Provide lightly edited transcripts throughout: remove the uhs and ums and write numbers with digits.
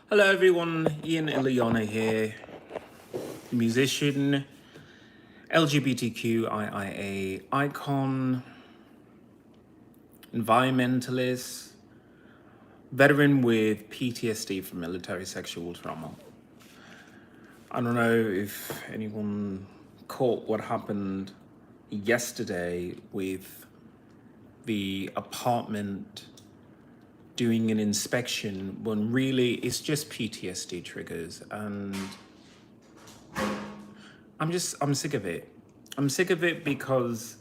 Hello everyone, XIlyana here, musician, LGBTQIA icon, environmentalist, veteran with PTSD from military sexual trauma. I don't know if anyone caught what happened yesterday with the apartment doing an inspection when really it's just PTSD triggers, and I'm sick of it. I'm sick of it because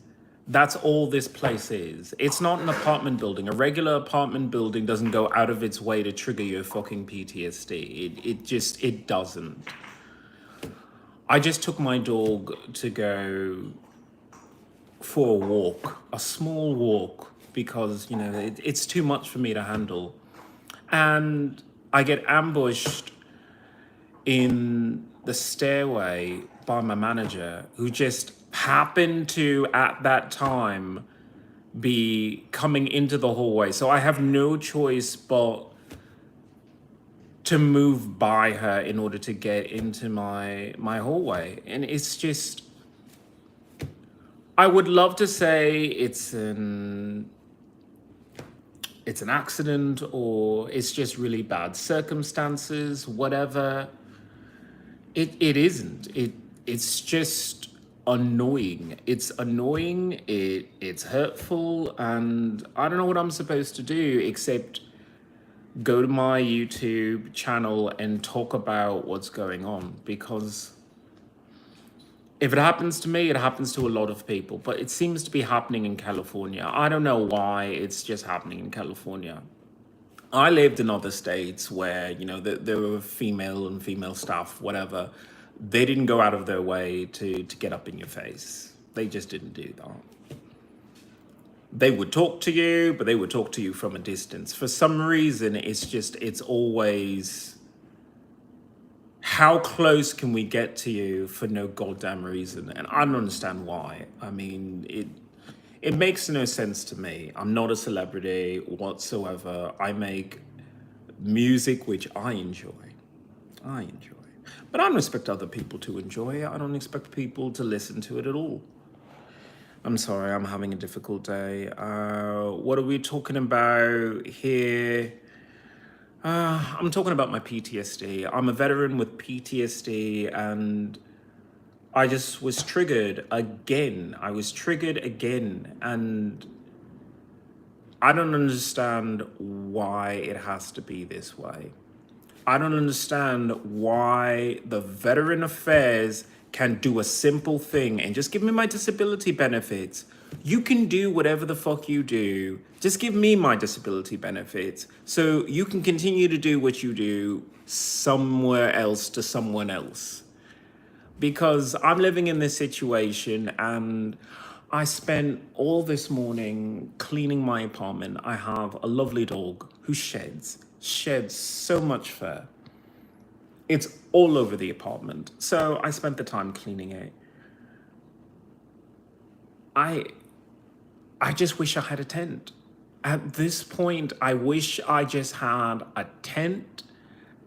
that's all this place is. It's not an apartment building. A regular apartment building doesn't go out of its way to trigger your fucking PTSD. It doesn't. I just took my dog to go for a walk, a small walk, because, it's too much for me to handle. And I get ambushed in the stairway by my manager, who just happened to, at that time, be coming into the hallway. So I have no choice but to move by her in order to get into my hallway. And it's just, I would love to say it's an accident, or it's just really bad circumstances, whatever. It isn't. It's just annoying. It's annoying. It's hurtful, and I don't know what I'm supposed to do except go to my YouTube channel and talk about what's going on, because if it happens to me, it happens to a lot of people, but it seems to be happening in California. I don't know why it's just happening in California. I lived in other states where, there were female and female staff, whatever. They didn't go out of their way to get up in your face. They just didn't do that. They would talk to you, but they would talk to you from a distance. For some reason, it's always, how close can we get to you for no goddamn reason? And I don't understand why. I mean, it makes no sense to me. I'm not a celebrity whatsoever. I make music which I enjoy. But I don't expect other people to enjoy it. I don't expect people to listen to it at all. I'm sorry, I'm having a difficult day. What are we talking about here? I'm talking about my PTSD. I'm a veteran with PTSD, and I just was triggered again. And I don't understand why it has to be this way. I don't understand why the Veteran Affairs can do a simple thing and just give me my disability benefits. You can do whatever the fuck you do. Just give me my disability benefits so you can continue to do what you do somewhere else to someone else. Because I'm living in this situation, and I spent all this morning cleaning my apartment. I have a lovely dog who sheds so much fur. It's all over the apartment. So I spent the time cleaning it. I just wish I had a tent. At this point, I wish I just had a tent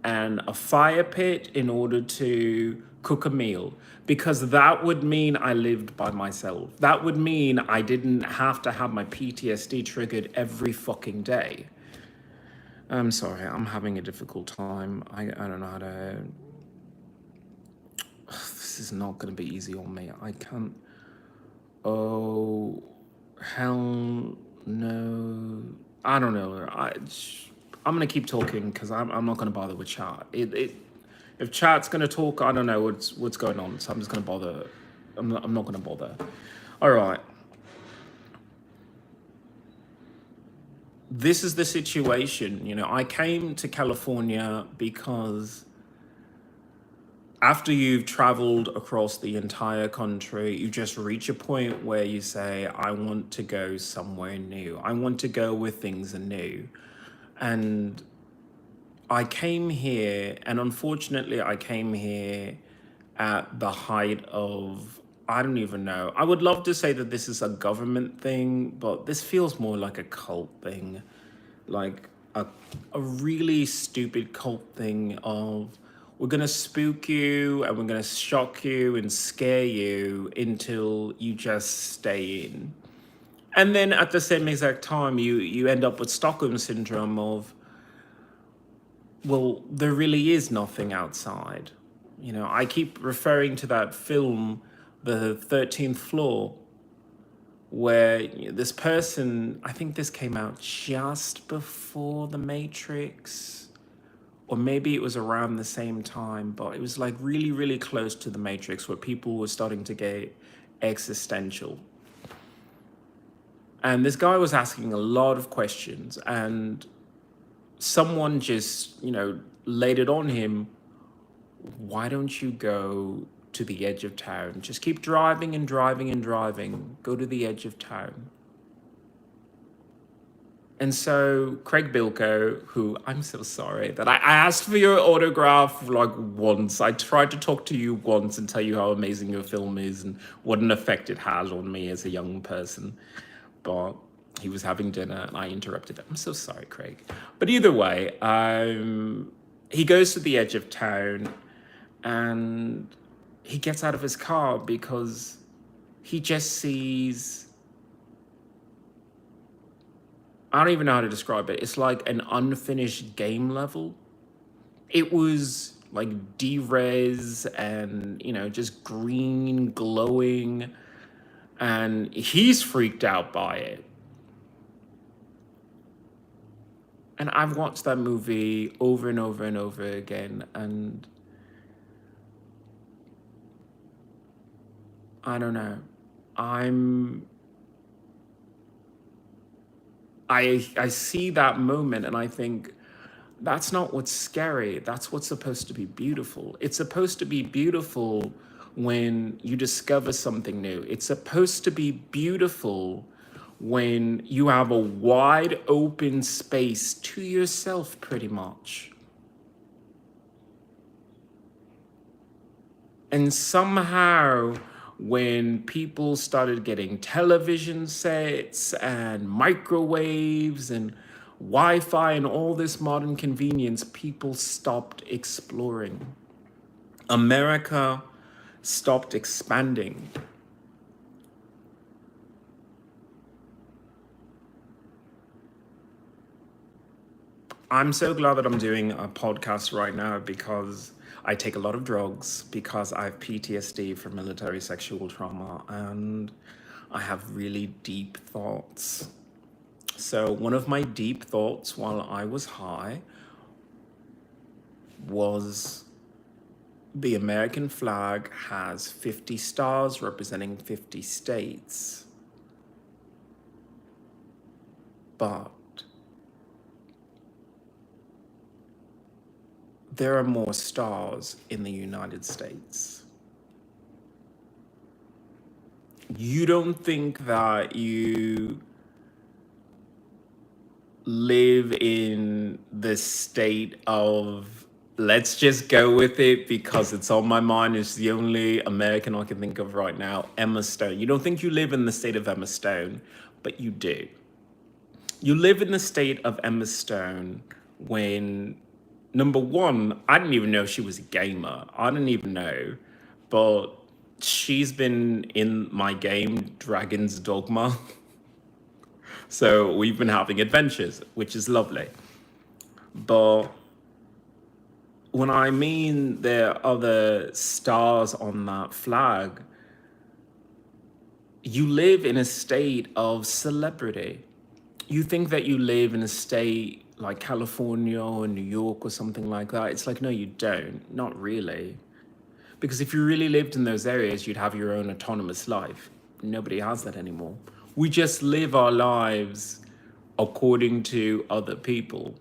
and a fire pit in order to cook a meal, because that would mean I lived by myself. That would mean I didn't have to have my PTSD triggered every fucking day. I'm sorry, I'm having a difficult time. I don't know how to... This is not going to be easy on me. I can't... Oh, hell no. I don't know. I'm going to keep talking because I'm not going to bother with chat. If chat's going to talk, I don't know what's going on. So I'm just going to bother. I'm not going to bother. All right. This is the situation. I came to California because after you've traveled across the entire country, you just reach a point where you say, I want to go somewhere new. I want to go where things are new. And I came here, and unfortunately, I came here at the height of, I don't even know. I would love to say that this is a government thing, but this feels more like a cult thing. Like, a really stupid cult thing of we're gonna spook you and we're gonna shock you and scare you until you just stay in. And then at the same exact time, you end up with Stockholm syndrome of, well, there really is nothing outside. You know, I keep referring to that film, The 13th Floor, where this person, I think this came out just before The Matrix, or maybe it was around the same time, but it was like really, really close to The Matrix, where people were starting to get existential. And this guy was asking a lot of questions, and someone just, laid it on him. Why don't you go to the edge of town? Just keep driving and driving and driving. Go to the edge of town. And so Craig Bilko, who I'm so sorry that I asked for your autograph like once. I tried to talk to you once and tell you how amazing your film is and what an effect it had on me as a young person. But he was having dinner and I interrupted him. I'm so sorry, Craig. But either way, he goes to the edge of town and he gets out of his car because he just sees, I don't even know how to describe it. It's like an unfinished game level. It was like D-res and, just green, glowing. And he's freaked out by it. And I've watched that movie over and over and over again. And I don't know. I see that moment and I think, that's not what's scary. That's what's supposed to be beautiful. It's supposed to be beautiful when you discover something new. It's supposed to be beautiful when you have a wide open space to yourself, pretty much. And somehow, when people started getting television sets and microwaves and Wi-Fi and all this modern convenience, people stopped exploring. America stopped expanding. I'm so glad that I'm doing a podcast right now because I take a lot of drugs, because I have PTSD from military sexual trauma, and I have really deep thoughts. So one of my deep thoughts while I was high was the American flag has 50 stars representing 50 states. But there are more stars in the United States. You don't think that you live in the state of, let's just go with it because it's on my mind, it's the only American I can think of right now, Emma Stone. You don't think you live in the state of Emma Stone, but you do. You live in the state of Emma Stone when, number one, I didn't even know she was a gamer. I didn't even know. But she's been in my game, Dragon's Dogma. So we've been having adventures, which is lovely. But when I mean there are other stars on that flag, you live in a state of celebrity. You think that you live in a state like California or New York or something like that. It's like, no, you don't. Not really. Because if you really lived in those areas, you'd have your own autonomous life. Nobody has that anymore. We just live our lives according to other people.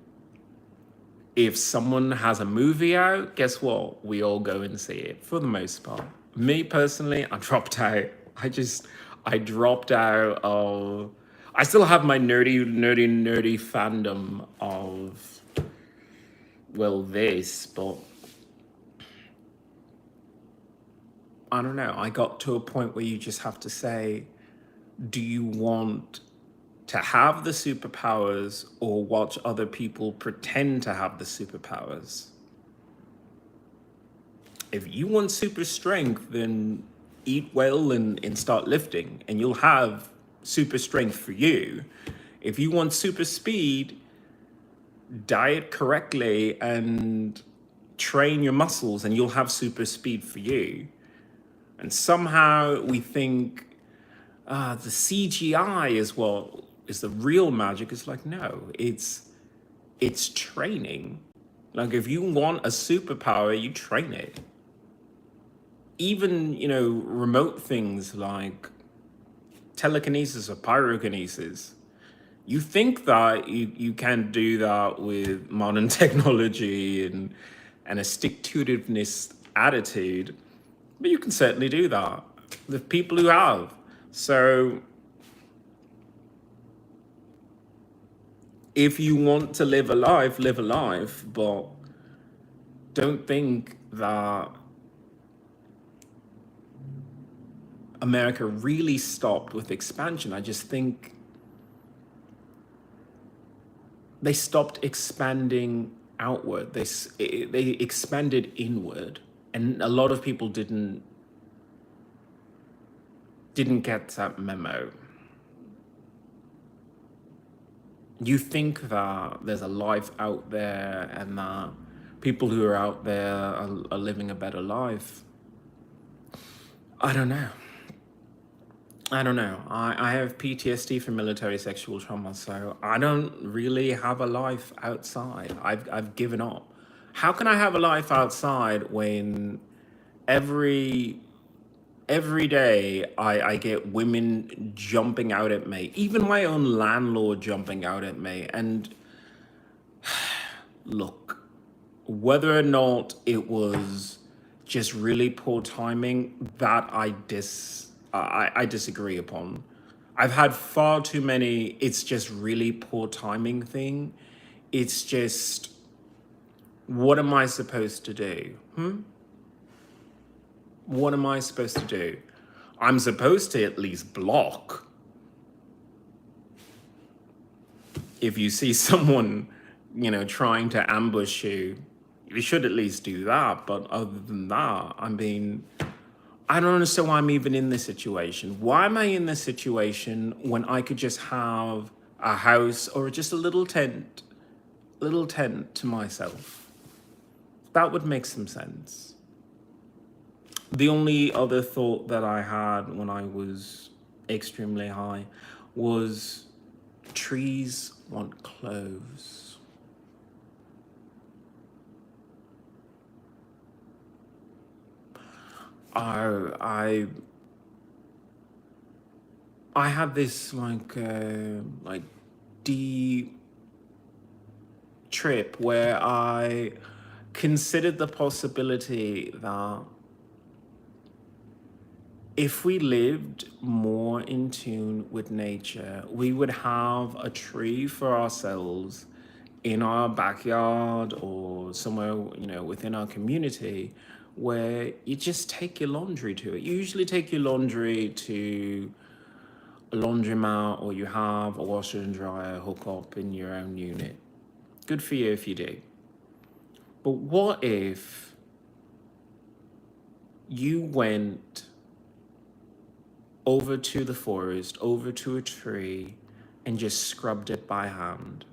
If someone has a movie out, guess what? We all go and see it for the most part. Me personally, I dropped out. I dropped out of, I still have my nerdy fandom of, well, this, but I don't know. I got to a point where you just have to say, do you want to have the superpowers or watch other people pretend to have the superpowers. If you want super strength, then eat well and start lifting, and you'll have super strength for you. If you want super speed, diet correctly and train your muscles, and you'll have super speed for you. And somehow we think the CGI is what is the real magic. It's like, no, it's training. Like, if you want a superpower, you train it. Even, remote things like telekinesis or pyrokinesis. You think that you can do that with modern technology and a stick-to-itiveness attitude, but you can certainly do that. The people who have. So if you want to live a life, but don't think that America really stopped with expansion. I just think they stopped expanding outward. They expanded inward, and a lot of people didn't get that memo. You think that there's a life out there and that people who are out there are living a better life. I don't know. I have PTSD from military sexual trauma, so I don't really have a life outside. I've given up. How can I have a life outside when every day I get women jumping out at me, even my own landlord jumping out at me? And look, whether or not it was just really poor timing, that I disagree upon. I've had far too many it's just really poor timing thing. It's just, what am I supposed to do? What am I supposed to do? I'm supposed to at least block. If you see someone, trying to ambush you, you should at least do that. But other than that, I don't understand why I'm even in this situation. Why am I in this situation when I could just have a house or just a little tent to myself? That would make some sense. The only other thought that I had when I was extremely high was trees want clothes. I had this like deep trip where I considered the possibility that if we lived more in tune with nature, we would have a tree for ourselves in our backyard or somewhere, within our community, where you just take your laundry to it. You usually take your laundry to a laundromat, or you have a washer and dryer hook up in your own unit. Good for you if you do. But what if you went over to the forest, over to a tree, and just scrubbed it by hand?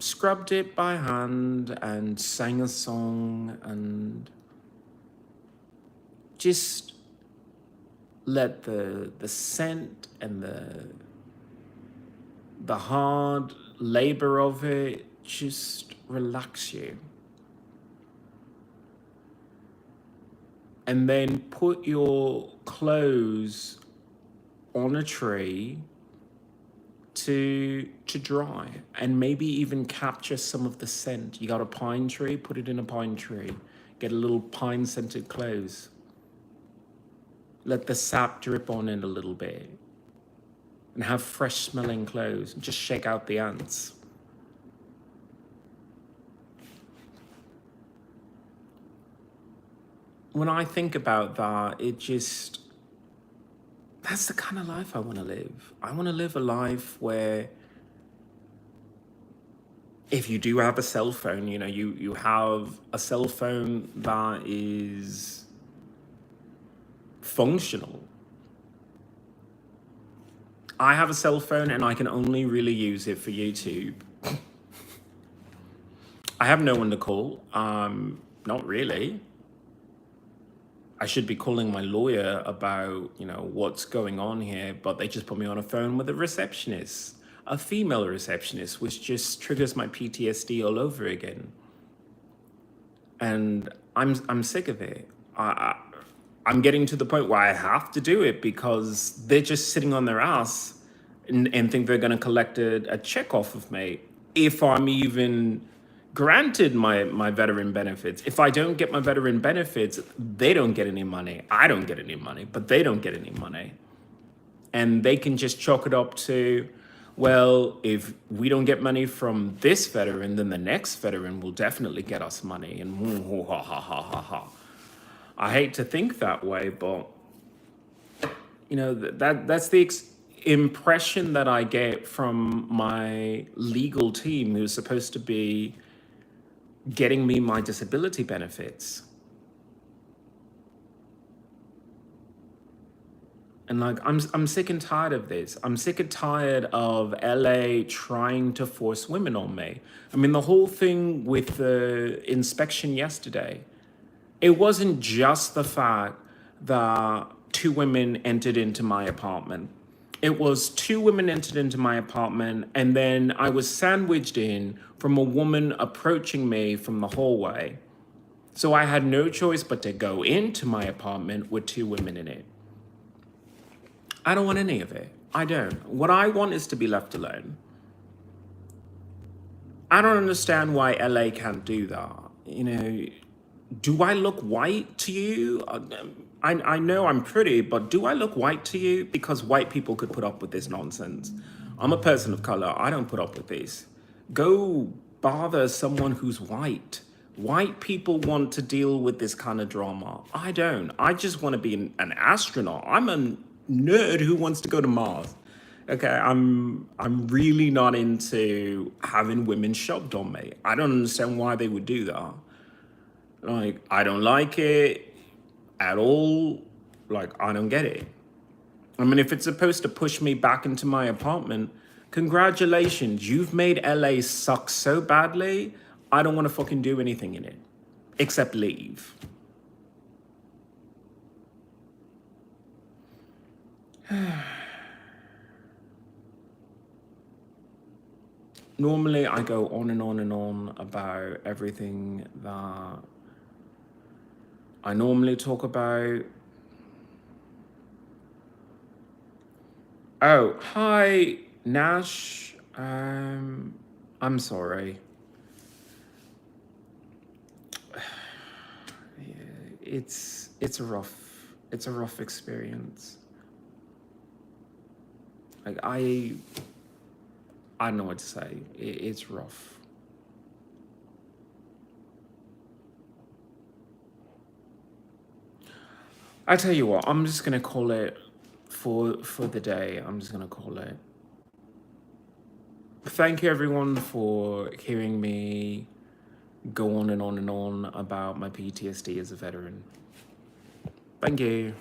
Scrubbed it by hand and sang a song and just let the scent and the hard labor of it just relax you. And then put your clothes on a tree to dry, and maybe even capture some of the scent. You got a pine tree, put it in a pine tree, get a little pine scented clothes. Let the sap drip on it a little bit and have fresh smelling clothes, and just shake out the ants. When I think about that, it just That's the kind of life I want to live. I want to live a life where if you do have a cell phone, you know, you have a cell phone that is functional. I have a cell phone and I can only really use it for YouTube. I have no one to call. Not really. I should be calling my lawyer about, you know, what's going on here, but they just put me on a phone with a receptionist, a female receptionist, which just triggers my PTSD all over again. And I'm sick of it. I'm getting to the point where I have to do it because they're just sitting on their ass and think they're going to collect a check off of me if I'm even granted my veteran benefits. If I don't get my veteran benefits, they don't get any money. I don't get any money, but they don't get any money. And they can just chalk it up to, well, if we don't get money from this veteran, then the next veteran will definitely get us money. And ha ha ha ha ha. I hate to think that way, but you know, that's the impression that I get from my legal team who's supposed to be getting me my disability benefits. And like, I'm sick and tired of this. I'm sick and tired of LA trying to force women on me. I mean, the whole thing with the inspection yesterday, it wasn't just the fact that two women entered into my apartment. It was two women entered into my apartment, and then I was sandwiched in from a woman approaching me from the hallway. So I had no choice but to go into my apartment with two women in it. I don't want any of it. I don't. What I want is to be left alone. I don't understand why LA can't do that. You know, do I look white to you? I know I'm pretty, but do I look white to you? Because white people could put up with this nonsense. I'm a person of color. I don't put up with this. Go bother someone who's white. White people want to deal with this kind of drama. I don't. I just want to be an astronaut. I'm a nerd who wants to go to Mars. Okay, I'm really not into having women shoved on me. I don't understand why they would do that. Like, I don't like it at all. Like, I don't get it. I mean, if it's supposed to push me back into my apartment, congratulations. You've made LA suck so badly, I don't want to fucking do anything in it. Except leave. Normally, I go on and on and on about everything that I normally talk about. Oh, hi, Nash. I'm sorry. Yeah, it's a rough experience. Like I don't know what to say. It's rough. I tell you what, I'm just gonna call it for the day. I'm just gonna call it. Thank you everyone for hearing me go on and on and on about my PTSD as a veteran. Thank you.